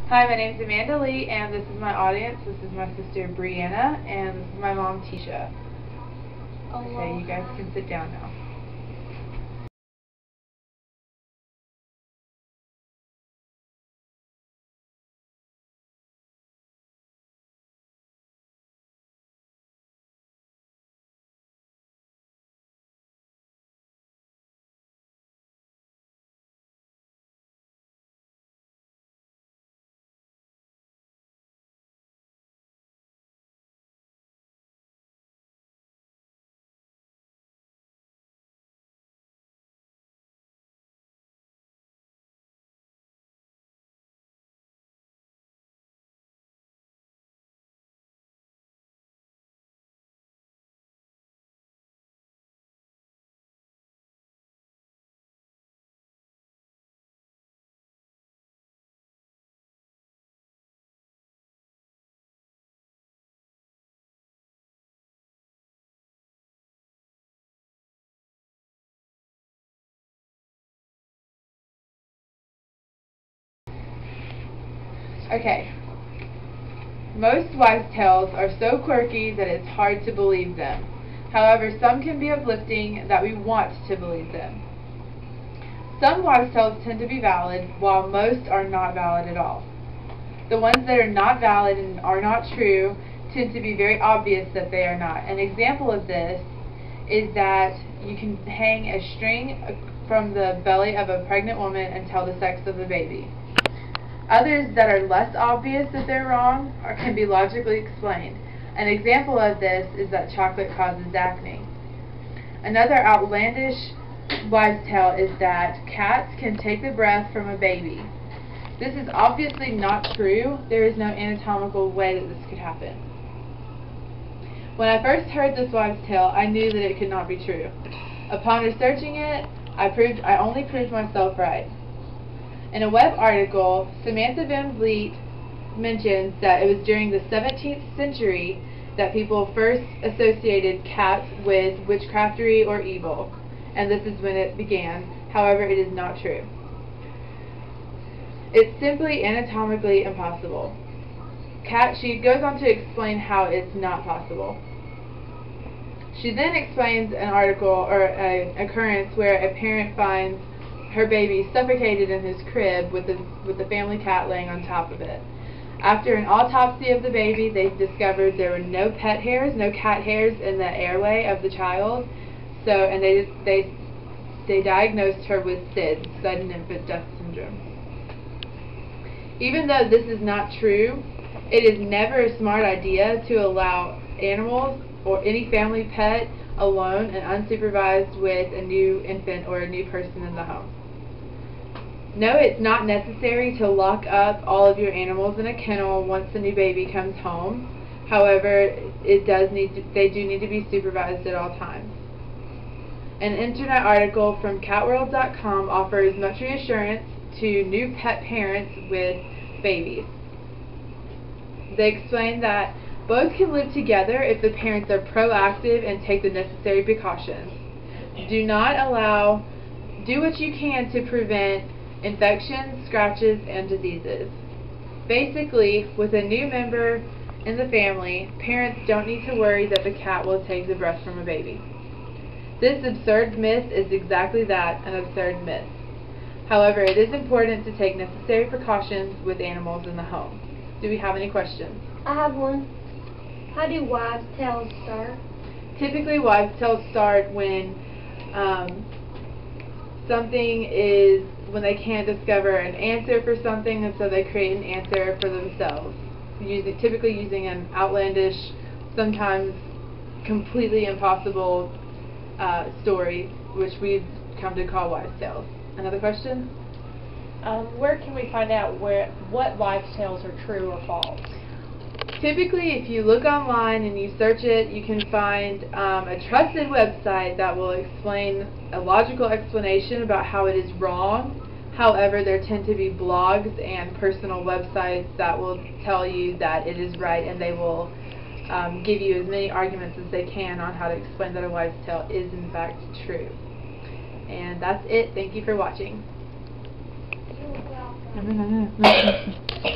Hi, my name is Amanda Lee, and this is my audience. This is my sister Brianna, and this is my mom Tisha. Okay, you guys can sit down now. Okay. Most wives' tales are so quirky that it's hard to believe them. However, some can be uplifting that we want to believe them. Some wives' tales tend to be valid, while most are not valid at all. The ones that are not valid and are not true tend to be very obvious that they are not. An example of this is that you can hang a string from the belly of a pregnant woman and tell the sex of the baby. Others that are less obvious that they're wrong can be logically explained. An example of this is that chocolate causes acne. Another outlandish wives' tale is that cats can take the breath from a baby. This is obviously not true. There is no anatomical way that this could happen. When I first heard this wives' tale, I knew that it could not be true. Upon researching it, I only proved myself right. In a web article, Samantha Van Vliet mentions that it was during the 17th century that people first associated cats with witchcraftery or evil, and this is when it began. However, it is not true. It's simply anatomically impossible. She goes on to explain how it's not possible. She then explains an article or an occurrence where a parent finds her baby suffocated in his crib with the family cat laying on top of it. After an autopsy of the baby, they discovered there were no pet hairs, no cat hairs in the airway of the child. And they diagnosed her with SIDS, sudden infant death syndrome. Even though this is not true, it is never a smart idea to allow animals or any family pet alone and unsupervised with a new infant or a new person in the home. No, it's not necessary to lock up all of your animals in a kennel once the new baby comes home. However, they do need to be supervised at all times. An internet article from catworld.com offers much reassurance to new pet parents with babies. They explain that both can live together if the parents are proactive and take the necessary precautions. Do what you can to prevent infections, scratches, and diseases. Basically, with a new member in the family, parents don't need to worry that the cat will take the breath from a baby. This absurd myth is exactly that, an absurd myth. However, it is important to take necessary precautions with animals in the home. Do we have any questions? I have one. How do wives' tales start? Typically, wives' tales start when when they can't discover an answer for something, and so they create an answer for themselves, typically using an outlandish, sometimes completely impossible story, which we've come to call wives' tales. Another question? Where can we find out what wives' tales are true or false? Typically, if you look online and you search it, you can find a trusted website that will explain a logical explanation about how it is wrong. However, there tend to be blogs and personal websites that will tell you that it is right, and they will give you as many arguments as they can on how to explain that a wives' tale is in fact true. And that's it. Thank you for watching. You're welcome.